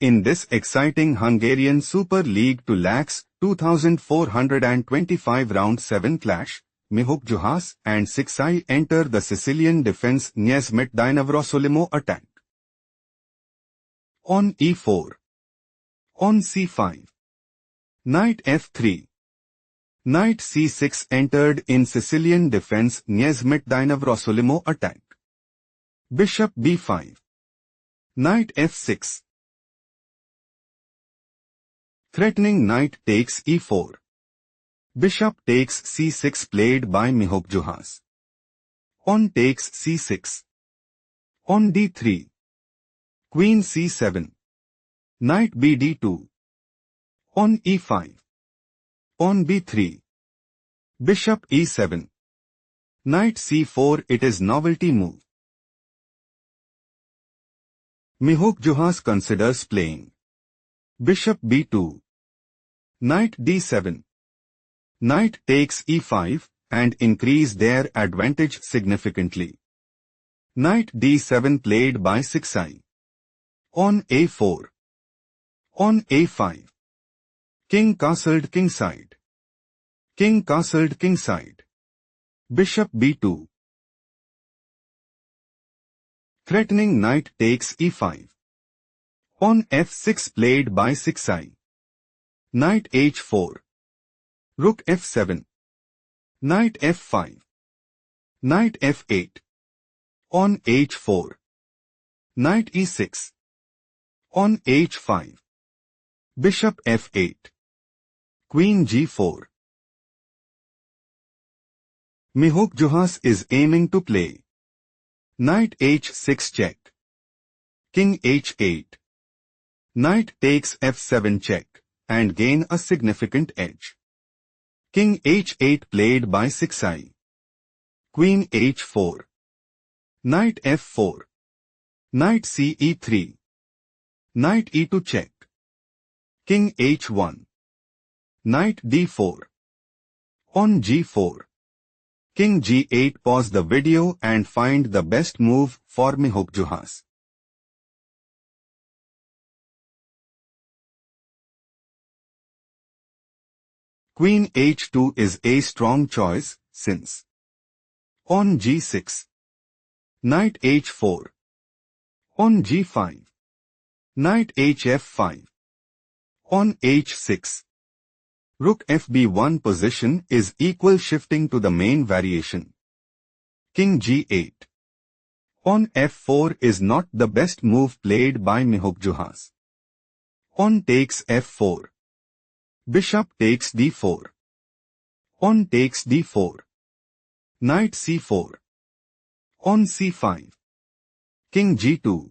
in this exciting Hungarian Super League 2 lakhs 2,425 round 7 clash, Mihokjuhasz and Szikszai enter the Sicilian defense Niezmet Dynavrosolimo attack. On e4. On c5. Knight f3. Knight c6 entered in Sicilian defense Niezmet Dynavrosolimo attack. Bishop b5. Knight f6. Threatening knight takes e4. Bishop takes c6 played by Mihokjuhasz. On takes c6. On d3. Queen c7. Knight bd2. On e5. On b3. Bishop e7. Knight c4. It is novelty move. Mihokjuhasz considers playing. Bishop b2. Knight d7. Knight takes e5 and increase their advantage significantly. Knight d7 played by Szikszai. On a4. On a5. King castled kingside. King castled kingside. Bishop b2. Threatening knight takes e5. On f6 played by Szikszai. Knight h4. Rook f7. Knight f5. Knight f8. On h4. Knight e6. On h5. Bishop f8. Queen g4. Mihokjuhasz is aiming to play. Knight h6 check. King h8. Knight takes f7 check and gain a significant edge. King h8 played by Szikszai. Queen h4. Knight f4. Knight ce3. Knight e2 check. King h1. Knight d4. On g4. King g8. Pause the video and find the best move for Mihokjuhasz. Queen h2 is a strong choice, since on g6. Knight h4. On g5. Knight hf5. On h6. Rook fb1 position is equal shifting to the main variation. King g8. On f4 is not the best move played by Mihokjuhasz. On takes f4. Bishop takes d4. On takes d4. Knight c4. On c5. King g2.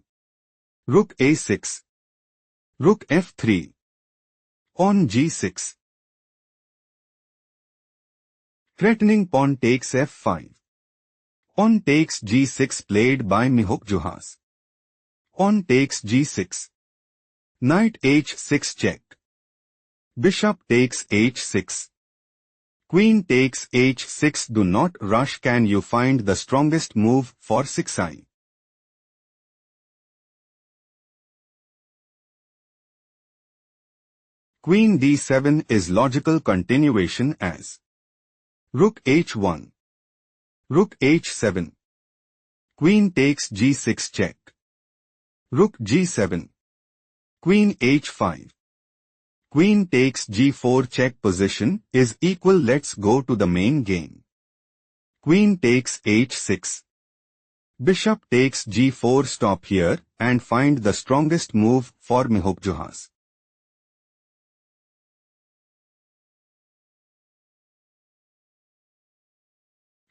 Rook a6. Rook f3. On g6. Threatening pawn takes f5. On takes g6 played by Mihokjuhasz. On takes g6. Knight h6 check. Bishop takes h6. Queen takes h6. Do not rush. Can you find the strongest move for Szikszai? Queen d7 is logical continuation as Rook h1. Rook h7. Queen takes g6 check. Rook g7. Queen h5. Queen takes g4 check. Position is equal. Let's go to the main game. Queen takes h6. Bishop takes g4. Stop here and find the strongest move for Mihokjuhasz.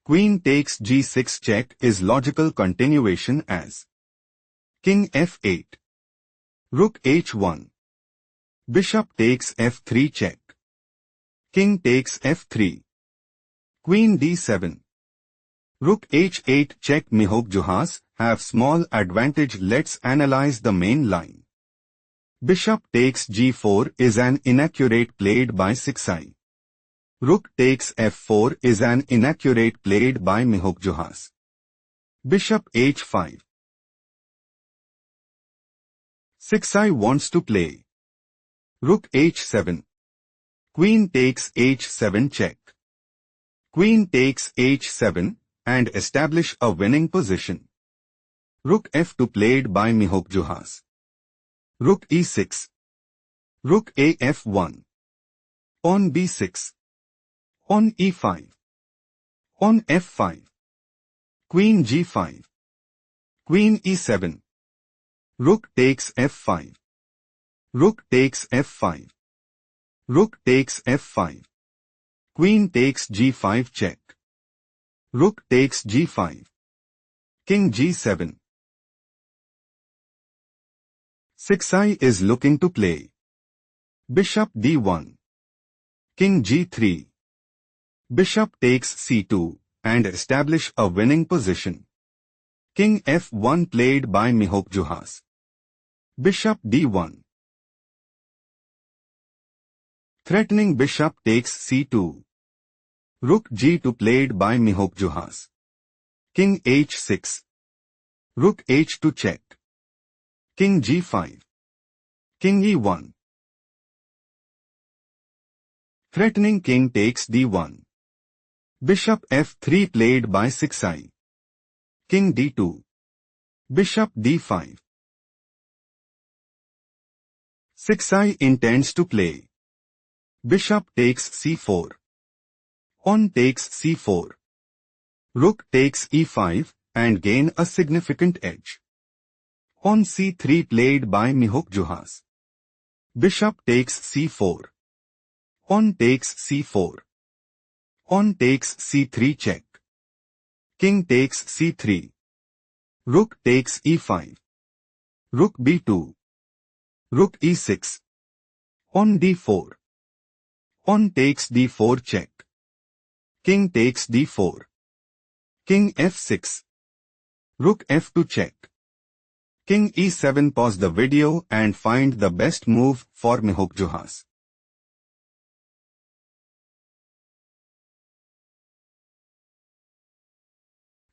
Queen takes g6 check is logical continuation as King f8. Rook h1. Bishop takes f3 check. King takes f3. Queen d7. Rook h8 check. Mihokjuhasz have small advantage. Let's analyze the main line. Bishop takes g4 is an inaccurate played by Szikszai. Rook takes f4 is an inaccurate played by Mihokjuhasz. Bishop h5. Szikszai wants to play. Rook h7. Queen takes h7 check. Queen takes h7 and establish a winning position. Rook f2 played by Mihokjuhasz. Rook e6. Rook a f1. Pawn b6. Pawn e5. Pawn f5. Queen g5. Queen e7. Rook takes f5. Rook takes f5. Rook takes f5. Queen takes g5 check. Rook takes g5. King g7. Szikszai is looking to play. Bishop d1. King g3. Bishop takes c2 and establish a winning position. King f1 played by Mihokjuhasz. Bishop d1. Threatening bishop takes c2. Rook g2 played by Mihokjuhasz. King h6. Rook h2 check. King g5. King e1. Threatening king takes d1. Bishop f3 played by Szikszai. King d2. Bishop d5. Szikszai intends to play. Bishop takes c4. Pawn takes c4. Rook takes e5 and gain a significant edge. Pawn c3 played by Mihokjuhasz. Bishop takes c4. Pawn takes c4. Pawn takes c3 check. King takes c3. Rook takes e5. Rook b2. Rook e6. Pawn d4. Pawn takes d4 check. King takes d4. King f6. Rook f2 check. King e7. Pause the video and find the best move for Mihokjuhasz.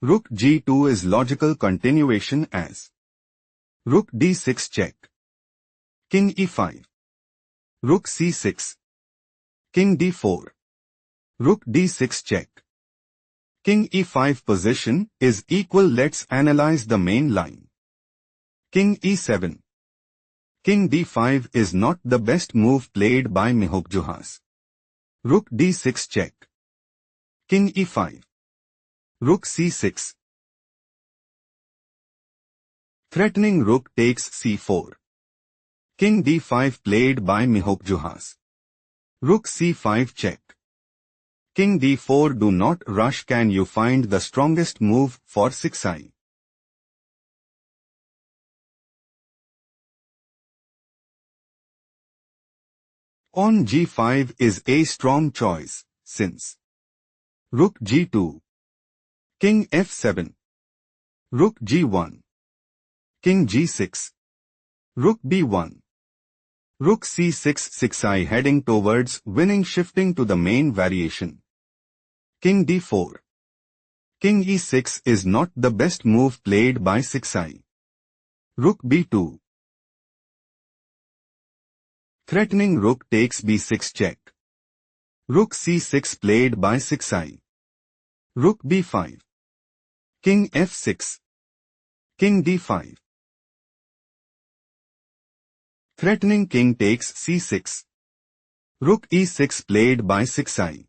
Rook g2 is logical continuation as Rook d6 check. King e5. Rook c6. King d4. Rook d6 check. King e5 position is equal. Let's analyze the main line. King e7. King d5 is not the best move played by Mihokjuhasz. Rook d6 check. King e5. Rook c6. Threatening rook takes c4. King d5 played by Mihokjuhasz. Rook c5 check. King d4. Do not rush. Can you find the strongest move for Szikszai? Pawn g5 is a strong choice, since Rook g2. King f7. Rook g1. King g6. Rook b1. Rook c6. Szikszai heading towards winning, shifting to the main variation. King d4. King e6 is not the best move played by Szikszai. Rook b2. Threatening rook takes b6 check. Rook c6 played by Szikszai. Rook b5. King f6. King d5. Threatening king takes c6. Rook e6 played by Szikszai.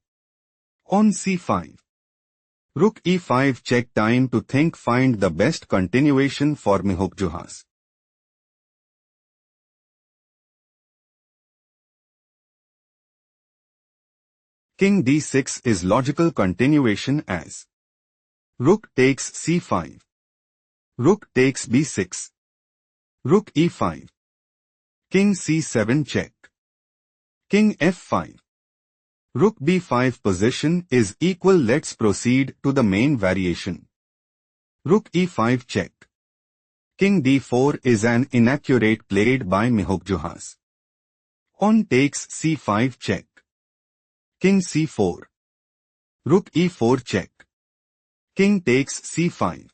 On c5. Rook e5 check. Time to think. Find the best continuation for Mihokjuhasz. King d6 is logical continuation as Rook takes c5. Rook takes b6. Rook e5. King c7 check. King f5. Rook b5 position is equal. Let's proceed to the main variation. Rook e5 check. King d4 is an inaccurate played by Mihokjuhasz. Pawn takes c5 check. King c4. Rook e4 check. King takes c5.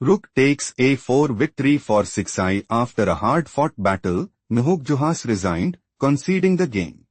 Rook takes a4 victory for Szikszai after a hard-fought battle. Mihokjuhasz resigned, conceding the game.